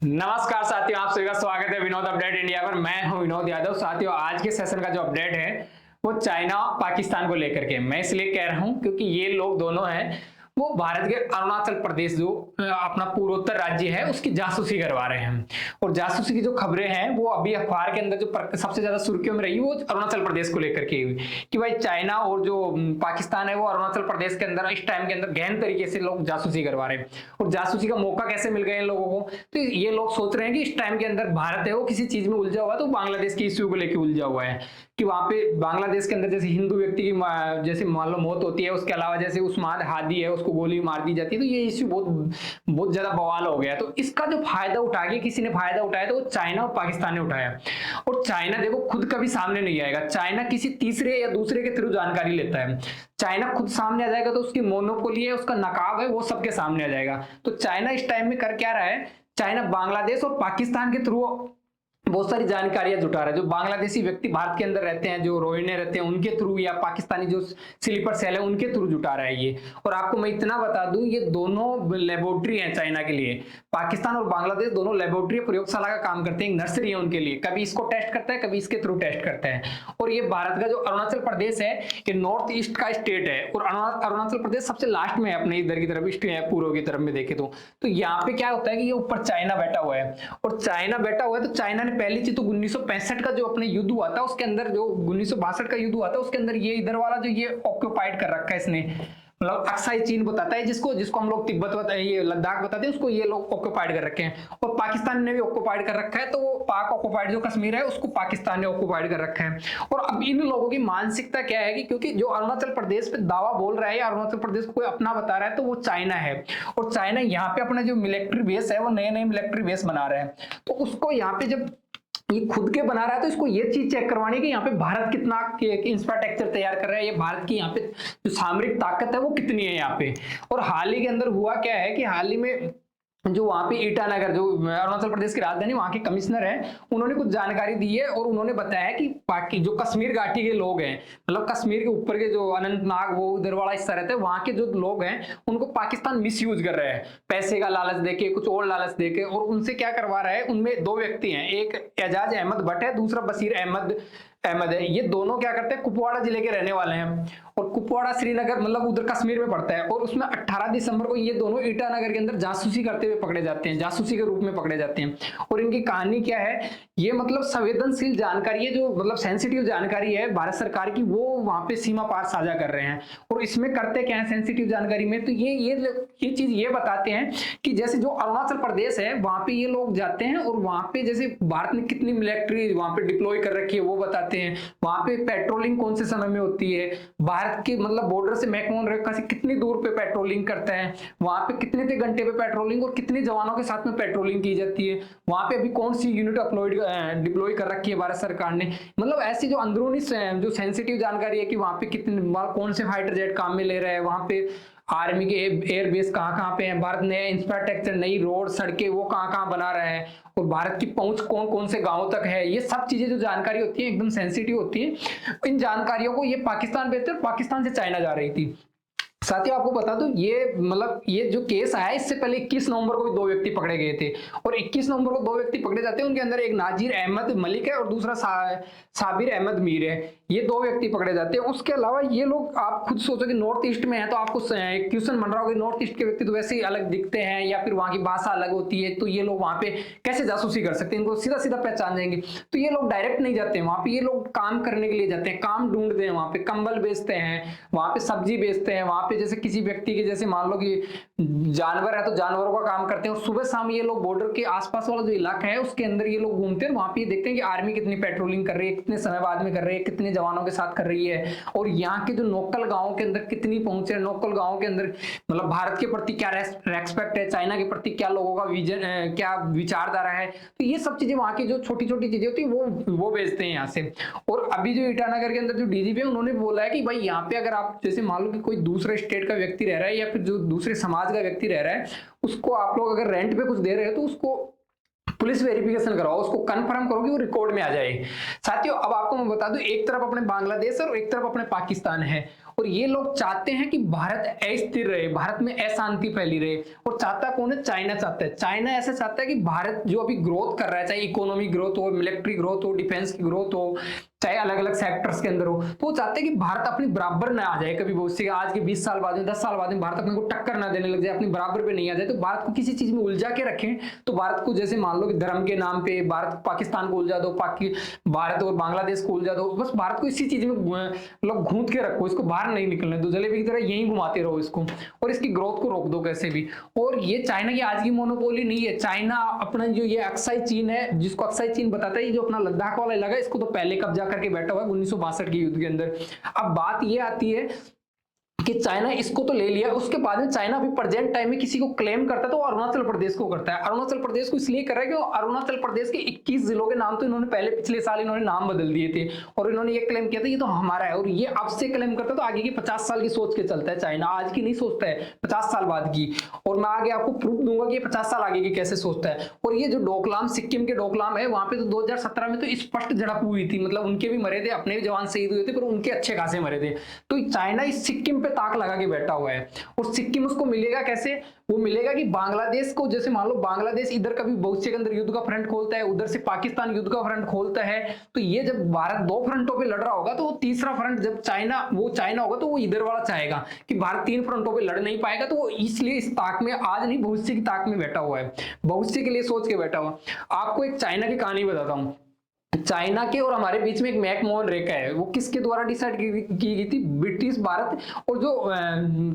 नमस्कार साथियों, आप सभी का स्वागत है विनोद अपडेट इंडिया पर। मैं हूं विनोद यादव। साथियों, आज के सेशन का जो अपडेट है वो चाइना पाकिस्तान को लेकर के। मैं इसलिए कह रहा हूं क्योंकि ये लोग दोनों हैं वो भारत के अरुणाचल प्रदेश जो अपना पूर्वोत्तर राज्य है उसकी जासूसी करवा रहे हैं। और जासूसी की जो खबरें हैं वो अभी अखबार के अंदर जो सबसे ज्यादा सुर्खियों में रही वो अरुणाचल प्रदेश को लेकर के हुई कि भाई चाइना और जो पाकिस्तान है वो अरुणाचल प्रदेश के अंदर इस टाइम के अंदर गहन तरीके से लोग जासूसी करवा रहे हैं। और जासूसी का मौका कैसे मिल गया इन लोगों को, तो ये लोग सोच रहे हैं कि इस टाइम के अंदर भारत है वो किसी चीज में उलझा हुआ है, तो बांग्लादेश की इश्यू को लेकर उलझा हुआ है कि वहां पे बांग्लादेश के अंदर जैसे हिंदू व्यक्ति की जैसे मान लो मौत होती है, उसके अलावा जैसे उस्मान हादी है उसको गोली मार दी जाती है, तो ये इश्यू बहुत बहुत ज्यादा बवाल हो गया। तो इसका जो फायदा उठा के किसी ने फायदा उठाया तो वो चाइना और पाकिस्तान ने उठाया। और चाइना देखो खुद कभी सामने नहीं आएगा, चाइना किसी तीसरे या दूसरे के थ्रू जानकारी लेता है। चाइना खुद सामने आ जाएगा तो उसकी मोनोपोली है, उसका नकाब है, वो सबके सामने आ जाएगा। तो चाइना इस टाइम में कर क्या रहा है, चाइना बांग्लादेश और पाकिस्तान के थ्रू बहुत सारी जानकारियां जुटा रहा है। जो बांग्लादेशी व्यक्ति भारत के अंदर रहते हैं, जो रोहिंग्या रहते हैं उनके थ्रू, या पाकिस्तानी जो स्लीपर सेल है उनके थ्रू जुटा रहा है ये। और आपको मैं इतना बता दूं, ये दोनों लेबोरेटरी हैं चाइना के लिए। पाकिस्तान और बांग्लादेश दोनों लेबोरेटरी प्रयोगशाला का काम करते हैं, एक नर्सरी है उनके लिए। कभी इसको टेस्ट करता है, कभी इसके थ्रू टेस्ट करता है। और ये भारत का जो अरुणाचल प्रदेश है ये नॉर्थ ईस्ट का स्टेट है, और अरुणाचल प्रदेश सबसे लास्ट में है अपने इधर की तरफ, ईस्ट पूर्व की तरफ में देखे तो यहाँ पे क्या होता है कि ये ऊपर चाइना बैठा हुआ है। और चाइना बैठा हुआ है तो चाइना ने पहली चीज तो 1965 का जो अपने युद्ध हुआ था उसके अंदर, जो 1962 का युद्ध हुआ था उसके अंदर ये इधर वाला जो ये ऑक्यूपाइड कर रखा है इसने, मतलब अक्साई चीन बताता है जिसको हम लोग तिब्बत बताते हैं, ये लद्दाख बताते हैं, उसको ये लोग ऑक्यूपाइड कर रखे हैं। और पाकिस्तान ने भी ऑक्यूपाइड कर रखा है, तो वो पाक ऑक्यूपाइड जो कश्मीर है उसको पाकिस्तान ने ऑक्यूपाइड कर रखा है। और अब इन लोगों की मानसिकता क्या है कि क्योंकि जो अरुणाचल प्रदेश पे दावा बोल रहा है या अरुणाचल प्रदेश को कोई अपना बता रहा है तो वो चाइना है। और चाइना यहाँ पे अपना जो मिलिट्री बेस है वो नए नए मिलिट्री बेस बना रहा है, तो उसको यहाँ पे जब ये खुद के बना रहा है तो इसको ये चीज चेक करवानी है कि यहाँ पे भारत कितना इंफ्रास्ट्रक्चर तैयार कर रहा है, ये भारत की यहाँ पे जो सामरिक ताकत है वो कितनी है यहाँ पे। और हाल ही के अंदर हुआ क्या है कि हाल ही में जो वहां पे ईटानगर, जो अरुणाचल प्रदेश की राजधानी, वहां के कमिश्नर हैं, उन्होंने कुछ जानकारी दी है। और उन्होंने बताया कि पाकि जो कश्मीर घाटी के लोग हैं, मतलब कश्मीर के ऊपर के जो अनंतनाग वो उधर वाला हिस्सा रहता है, वहां के जो लोग हैं उनको पाकिस्तान मिसयूज कर रहा है, पैसे का लालच देके, कुछ और लालच देके। और उनसे क्या करवा रहा है, उनमें दो व्यक्ति हैं, एक एजाज अहमद भट्ट है, दूसरा बशीर अहमद है। ये दोनों क्या करते हैं, कुपवाड़ा जिले के रहने वाले हैं। और कुपवाड़ा श्रीनगर मतलब उधर कश्मीर में पड़ता है। और उसमें 18 दिसंबर को ये दोनों ईटानगर के अंदर जासूसी करते हुए पकड़े जाते हैं, जासूसी के रूप में पकड़े जाते हैं। और इनकी कहानी क्या है, ये मतलब संवेदनशील जानकारी है, जो मतलब सेंसिटिव जानकारी है भारत सरकार की, वो वहां पे सीमा पार साझा कर रहे हैं। और इसमें करते क्या है सेंसिटिव जानकारी में, तो ये चीज ये बताते हैं कि जैसे जो अरुणाचल प्रदेश है वहां पे ये लोग जाते हैं और वहां पे जैसे भारत ने कितनी मिलिट्री वहां पे डिप्लॉय कर रखी है वो बताते हैं। वहां पे पेट्रोलिंग कौन से समय में होती है, भारत के मतलब बॉर्डर से मैकमोहन रेखा से कितनी दूर पे पेट्रोलिंग करता है, वहां पे कितने घंटे पे पेट्रोलिंग और कितने जवानों के साथ में पेट्रोलिंग की जाती है, वहां पे अभी कौन सी यूनिट डिप्लॉय कर रखी है भारत सरकार ने। मतलब ऐसी जो अंदरूनी जो सेंसिटिव जानकारी है कि वहां पे कितने कौन से फाइटर जेट काम में ले रहे हैं, वहां पे आर्मी के एयर बेस कहाँ कहाँ पे है, भारत ने इंफ्रास्ट्रक्चर नई रोड सड़कें वो कहाँ कहाँ बना रहा है, और भारत की पहुंच कौन कौन से गांवों तक है, ये सब चीजें जो जानकारी होती है एकदम सेंसिटिव होती है। इन जानकारियों को ये पाकिस्तान भेजते हैं, पाकिस्तान से चाइना जा रही थी। साथियों आपको बता दूं, ये मतलब ये जो केस आया इससे पहले 21 नवंबर को भी दो व्यक्ति पकड़े गए थे। और 21 नवंबर को दो व्यक्ति पकड़े जाते हैं, उनके अंदर एक नाजिर अहमद मलिक है और दूसरा साबिर अहमद मीर है। ये दो व्यक्ति पकड़े जाते हैं। उसके अलावा ये लोग, आप खुद सोचो कि नॉर्थ ईस्ट में है तो आपको एक क्वेश्चन बन रहा होगा, नॉर्थ ईस्ट के व्यक्ति तो वैसे ही अलग दिखते हैं या फिर वहां की भाषा अलग होती है, तो ये लोग वहां पे कैसे जासूसी कर सकते हैं, इनको सीधा सीधा पहचान जाएंगे। तो ये लोग डायरेक्ट नहीं जाते हैं वहां पे, ये लोग काम करने के लिए जाते हैं, काम ढूंढते हैं, वहां पे कंबल बेचते हैं, वहां पे सब्जी बेचते हैं, वहां पे जैसे किसी व्यक्ति के जैसे मान लो कि जानवर है तो जानवरों का काम करते हैं। और सुबह शाम ये लोग बॉर्डर के आसपास वाला जो इलाका है उसके अंदर ये लोग घूमते हैं, वहां पे देखते हैं कि आर्मी कितनी पेट्रोलिंग कर रही है, कितने समय बाद में कर रही है, कितने जवानों के साथ कर रही है, और यहाँ के जो लोकल गाँव के अंदर कितनी पहुंचे, लोकल गाँव के अंदर मतलब भारत के प्रति क्या रेस्पेक्ट है, चाइना के प्रति क्या लोगों का विजन, क्या विचारधारा है। तो ये सब चीजें वहां की जो छोटी छोटी चीजें होती है वो बेचते हैं यहाँ से। और अभी जो ईटानगर के अंदर जो डीजीपी है उन्होंने बोला है कि भाई यहाँ पे अगर आप जैसे मान लो कि कोई दूसरे स्टेट का व्यक्ति रह रहा है या फिर जो दूसरे समाज का व्यक्ति रह रहा है, उसको आप लोग अगर रेंट पे कुछ दे रहे हो तो उसको पुलिस वेरिफिकेशन करवाओ, उसको कंफर्म करो कि वो रिकॉर्ड में आ जाए। साथियों अब आपको मैं बता दूं, एक तरफ अपने बांग्लादेश और एक तरफ अपने पाकिस्तान है, और ये लोग चाहते हैं कि भारत अस्थिर रहे, भारत में अशांति फैली रहे। और चाहता कौन है? चाइना चाहता है। चाइना ऐसा चाहता है कि भारत जो अभी ग्रोथ कर रहा है, चाहे इकोनॉमिक ग्रोथ हो, मिलिट्री ग्रोथ हो, डिफेंस की ग्रोथ हो, चाहे अलग अलग सेक्टर्स के अंदर हो, तो वो चाहते हैं कि भारत अपनी बराबर ना आ जाए कभी भविष्य के, आज के 20 साल बाद में, 10 साल बाद में भारत अपने को टक्कर ना देने लग जाए, अपनी बराबर पे नहीं आ जाए। तो भारत को किसी चीज में उलझा के रखें। तो भारत को जैसे मान लो कि धर्म के नाम पे भारत पाकिस्तान को उलझा दो, भारत और बांग्लादेश को उलझा दो, बस भारत को इसी चीज में मतलब घूंट के रखो, इसको बाहर नहीं निकलने दो, जलेबी की तरह यहीं घुमाते रहो इसको, और इसकी ग्रोथ को रोक दो कैसे भी। और ये चाइना की आज की मोनोपोली नहीं है। चाइना अपना जो ये अक्साई चीन है, जिसको अक्साई चीन बताता है, जो अपना लद्दाख वाला इलाका है, इसको तो पहले कब्जा करके बैठा हुआ है 1962 के युद्ध के अंदर। अब बात ये आती है कि चाइना इसको तो ले लिया, उसके बाद में चाइना अभी प्रेजेंट टाइम में किसी को क्लेम करता है तो अरुणाचल प्रदेश को करता है। अरुणाचल प्रदेश को इसलिए कर रहा है कि अरुणाचल प्रदेश के 21 जिलों के नाम तो इन्होंने पहले पिछले साल इन्होंने नाम बदल दिए थे, और इन्होंने ये क्लेम किया था ये तो हमारा है, और ये अब से क्लेम करता है तो आगे की 50 साल की सोच के चलता है चाइना, आज की नहीं सोचता है, 50 साल बाद की। और मैं आगे आपको प्रूफ दूंगा कि 50 साल आगे की कैसे सोचता है। और ये जो डोकलाम, सिक्किम के डोकलाम है, वहां पे तो 2017 में तो स्पष्ट झड़प हुई थी, मतलब उनके भी मरे थे, अपने भी जवान शहीद हुए थे, पर उनके अच्छे खासे मरे थे। तो चाइना इस सिक्किम पे ताक लगा के बैठा हुआ है। और सिक्किम उसको मिलेगा कैसे? वो मिलेगा कि बांग्लादेश को, जैसे मान लो बांग्लादेश इधर कभी भविष्य के अंदर युद्ध का फ्रंट खोलता है, उधर से पाकिस्तान युद्ध का फ्रंट खोलता है, तो ये जब भारत दो फ्रंटों पे लड़ रहा होगा तो वो तीसरा फ्रंट जब चाइना होगा तो वो इधर वाला चाहेगा कि भारत 3 फ्रंटों पे लड़ नहीं पाएगा, तो वो इसलिए इस ताक में, आज नहीं भविष्य की ताक में बैठा हुआ है, भविष्य के लिए सोच के बैठा हुआ। आपको एक चाइना की कहानी बताता हूं। चाइना के और हमारे बीच में एक मैकमोहन रेखा है, वो किसके द्वारा डिसाइड की गई थी? ब्रिटिश भारत और जो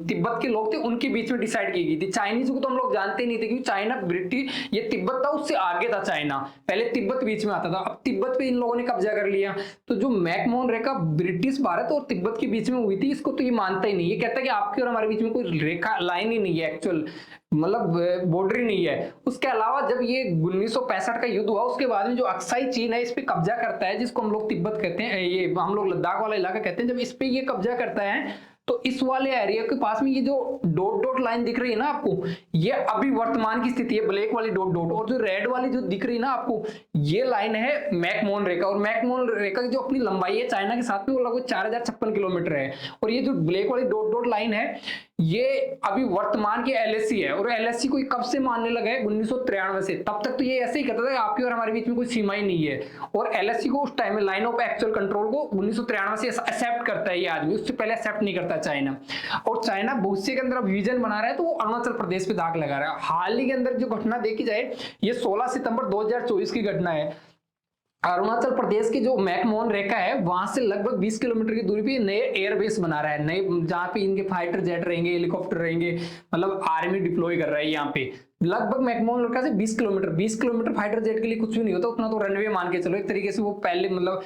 तिब्बत के लोग थे उनके बीच में डिसाइड की गई थी। चाइनीज को तो हम लोग जानते नहीं थे, क्योंकि चाइना ब्रिटिश, ये तिब्बत था उससे आगे था चाइना, पहले तिब्बत बीच में आता था, अब तिब्बत पे इन लोगों ने कब्जा कर लिया। तो जो मैकमोहन रेखा ब्रिटिश भारत और तिब्बत के बीच में हुई थी, इसको तो ये मानता ही नहीं, ये कहता है कि आपके और हमारे बीच में कोई रेखा, लाइन ही नहीं है, एक्चुअल मतलब बॉर्डर ही नहीं है। उसके अलावा जब ये 1965 का युद्ध हुआ, उसके बाद में जो अक्साई चीन है इस पे कब्जा करता है, जिसको हम लोग तिब्बत कहते हैं, ये हम लोग लद्दाख वाला इलाका कहते हैं, जब इस पे ये कब्जा करता है तो इस वाले एरिया के पास में ये जो डॉट डॉट लाइन दिख रही है ना आपको, ये अभी वर्तमान की स्थिति है, ब्लैक वाली डॉट डॉट, और जो रेड वाली जो दिख रही है ना आपको, ये लाइन है मैकमोहन रेखा। और मैकमोहन रेखा की जो अपनी लंबाई है चाइना के साथ में, वो लगभग 4056 किलोमीटर है। और ये जो ब्लैक वाली डॉट डॉट लाइन है, ये अभी वर्तमान की एलएसी है, और एलएसी को कब से मानने लगा है? 1993 से। तब तक तो ये ऐसे ही कहता था कि आपकी और हमारे बीच में कोई सीमा ही नहीं है, और एलएसी को उस टाइम में, लाइन ऑफ एक्चुअल कंट्रोल को 1993 से एक्सेप्ट करता है ये आदमी, उससे पहले एक्सेप्ट नहीं करता चाइना। और चाइना भविष्य के अंदर अब विजन बना रहा है, तो वो अरुणाचल प्रदेश पे दाग लगा रहा है। हाल ही के अंदर जो घटना देखी जाए, ये 16 सितंबर 2024 की घटना है। अरुणाचल प्रदेश की जो मैकमोहन रेखा है, वहां से लगभग 20 किलोमीटर की दूरी पे नए एयरबेस बना रहा है, नए, जहां पे इनके फाइटर जेट रहेंगे, हेलीकॉप्टर रहेंगे, मतलब आर्मी डिप्लॉय कर रहा है यहाँ पे। लगभग मैकमोहन रेखा से 20 किलोमीटर फाइटर जेट के लिए कुछ भी नहीं होता, उतना तो रनवे मान के चलो, एक तरीके से वो पहले मतलब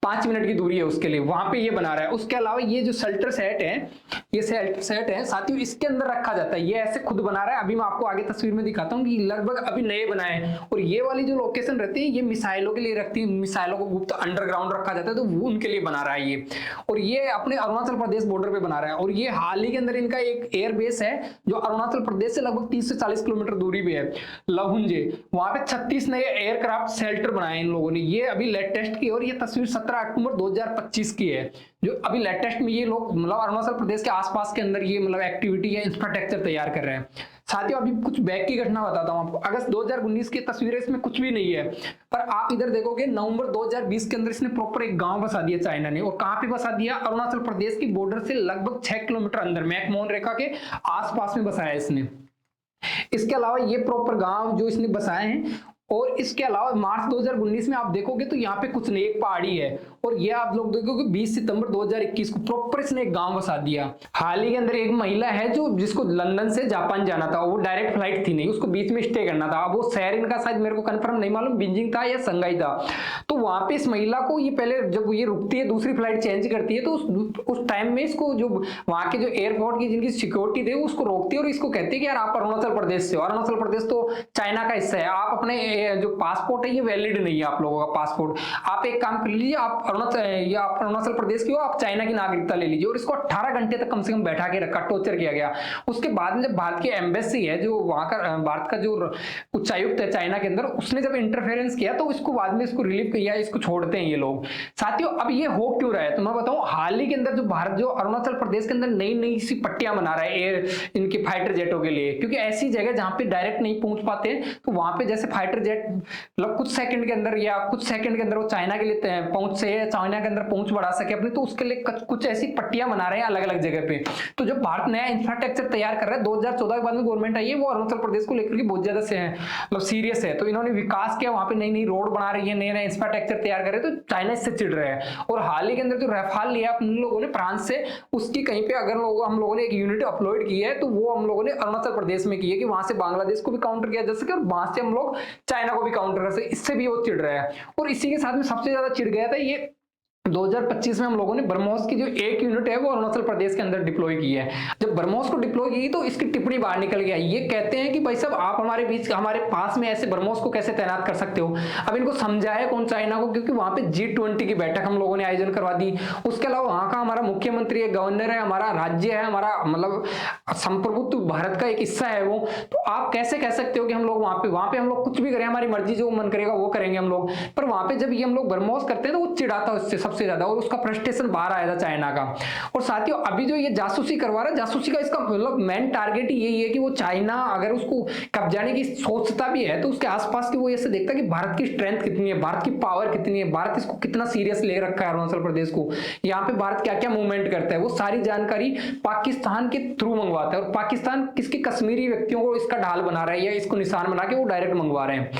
5 मिनट की दूरी है उसके लिए, वहां पे ये बना रहा है। उसके अलावा ये जो शेल्टर सेट है, ये शेल्टर सेट है साथियों, इसके अंदर रखा जाता है, ये ऐसे खुद बना रहा है। अभी मैं आपको आगे तस्वीर में दिखाता हूँ कि लगभग अभी नए बनाए हैं। और ये वाली जो लोकेशन रहती है, ये मिसाइलों के लिए रखती है, मिसाइलों को गुप्त अंडरग्राउंड रखा जाता है, तो वो उनके लिए बना रहा है ये। और ये अपने अरुणाचल प्रदेश बॉर्डर पे बना रहा है। और ये हाल ही के अंदर इनका एक एयरबेस है जो अरुणाचल प्रदेश से लगभग 30 से 40 किलोमीटर दूरी पे है, लहुंजे। वहां पे 36 नए एयरक्राफ्ट शेल्टर बनाए इन लोगों ने, ये अभी लेटेस्ट की। और ये तस्वीर 17 अक्टूबर 2025 की है, जो अभी लेटेस्ट में ये लोग मतलब अरुणाचल प्रदेश के आसपास के अंदर ये मतलब एक्टिविटी या इंफ्रास्ट्रक्चर तैयार कर रहे हैं। साथियों अभी कुछ बैक की घटना बताता हूं आपको। अगस्त 2019 की तस्वीरें, इसमें कुछ भी नहीं है, पर आप इधर देखोगे नवंबर 2020 के अंदर इसने प्रॉपर एक गांव बसा दिया चाइना ने। और कहां पे बसा दिया? अरुणाचल प्रदेश की बॉर्डर से लगभग 6 किलोमीटर अंदर, मैकमोहन रेखा के आसपास में बसाया इसने। इसके अलावा ये प्रॉपर गांव जो इसने बसाए हैं, और इसके अलावा मार्च 2019 में आप देखोगे तो यहाँ पे कुछ नहीं, एक पहाड़ी है। और ये आप लोग देखोगे 20 सितंबर 2021 को प्रॉपर इसने एक गांव बसा दिया। हाल ही के अंदर एक महिला है जो जिसको लंदन से जापान जाना था, वो डायरेक्ट फ्लाइट थी नहीं, उसको बीच में स्टे करना था। अब वो शहर इनका शायद मेरे को कंफर्म नहीं मालूम, बीजिंग था या संघाई था। तो वहां पे इस महिला को ये पहले जब ये रुकती है, दूसरी फ्लाइट चेंज करती है, तो उस टाइम में इसको जो वहां के जो एयरपोर्ट की जिनकी सिक्योरिटी थे उसको रोकती है और इसको कहती है कि यार आप अरुणाचल प्रदेश से हो, अरुणाचल प्रदेश तो चाइना का हिस्सा है, आप अपने जो पासपोर्ट है ये वैलिड नहीं है आप लोगों का पासपोर्ट, आप एक काम कर लीजिए, आप अरुणाचल प्रदेश की हो, आप चाइना की नागरिकता ले लीजिए। और इसको 18 घंटे तक कम से कम बैठा के रखा, टॉर्चर किया गया। उसके बाद में जब भारत की एम्बेसी है, जो वहां का भारत का जो उच्चायुक्त है चाइना के अंदर, उसने जब इंटरफेरेंस किया तो इसको बाद में इसको रिलीव लिया, इसको छोड़ते हैं ये लोग। साथियों अब ये हो क्यों रहा है तो मैं बताऊं, हाल ही के अंदर जो भारत जो अरुणाचल प्रदेश के अंदर नई नई सी पट्टियां बना रहा है एयर इनके फाइटर जेटों के लिए, क्योंकि ऐसी जगह जहां पे डायरेक्ट नहीं पहुंच पाते तो वहां पे जैसे फाइटर जेट मतलब कुछ सेकंड के अंदर या कुछ सेकंड के अंदर वो चाइना के लिए पहुंच से चाइना के अंदर पहुंच बढ़ा सके अपने, तो उसके लिए कुछ ऐसी पट्टियां बना रहे हैं अलग अलग जगह पे। तो जब भारत नया इंफ्रास्ट्रक्चर तैयार कर रहा है, 2014 के बाद में गवर्नमेंट आई है वो अरुणाचल प्रदेश को लेकर के बहुत ज्यादा से है मतलब सीरियस है, तो इन्होंने विकास किया, वहां पे नई नई रोड बना रही है, नए नए इंफ्रास्ट्रक्चर तैयार कर रहे हैं, तो चाइना इससे चिढ़ रहा है। और हाल ही के अंदर जो रफाल लिया अपने लोगों ने फ्रांस से, उसकी कहीं पे अगर हम लोगों ने एक यूनिट अपलोड की है तो वो हम लोगों ने अरुणाचल प्रदेश में की है कि वहां से बांग्लादेश को भी काउंटर किया जा सके और वहां से हम लोग चाइना को भी काउंटर कर सके, इससे भी वो चिढ़ रहा है। और इसी के साथ में सबसे ज्यादा चिढ़ गया था ये 2025 में हम लोगों ने ब्रह्मोस की जो एक यूनिट है वो अरुणाचल प्रदेश के अंदर डिप्लॉय की है। जब ब्रह्मोस को डिप्लॉय की तो इसकी टिप्पणी बाहर निकल गया, ये कहते हैं कि भाई साहब आप हमारे बीच हमारे पास में ऐसे ब्रह्मोस को कैसे तैनात कर सकते हो। अब इनको समझाया कौन चाइना को, क्योंकि वहां पे G20 की बैठक हम लोगों ने आयोजन करवा दी, उसके अलावा वहां का हमारा मुख्यमंत्री है, गवर्नर है, हमारा राज्य है, हमारा मतलब संप्रभुत्व भारत का एक हिस्सा है वो, तो आप कैसे कह सकते हो कि हम लोग वहां पे हम लोग कुछ भी करें, हमारी मर्जी जो मन करेगा वो करेंगे हम लोग। पर वहां पे जब ये हम लोग ब्रह्मोस करते हैं तो वो चिढ़ाता है उससे सबसे ज्यादा, और उसका फ्रस्ट्रेशन बाहर आया था चाइना का। और साथियों अभी जो ये जासूसी करवा रहा है, जासूसी का इसका मतलब मेन टारगेट यही है कि वो चाइना अगर उसको कब्जाने की सोचता भी है तो उसके आसपास की वो ऐसे देखता है कि भारत की स्ट्रेंथ कितनी है, भारत की पावर कितनी है, भारत इसको कितना सीरियस ले रखा है अरुणाचल प्रदेश को, यहाँ पे भारत क्या क्या मूवमेंट करता है, वो सारी जानकारी पाकिस्तान के थ्रू मंगवाता है। और पाकिस्तान किसके कश्मीरी व्यक्तियों को इसका ढाल बना रहा है या इसको निशान बना के वो डायरेक्ट मंगवा रहे हैं।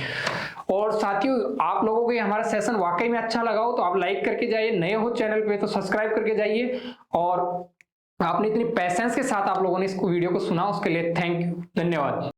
और साथियों आप लोगों को ये हमारा सेशन वाकई में अच्छा लगा हो तो आप लाइक करके जाइए, नए हो चैनल पे तो सब्सक्राइब करके जाइए, और आपने इतनी पैसेंस के साथ आप लोगों ने इस वीडियो को सुना उसके लिए थैंक यू, धन्यवाद।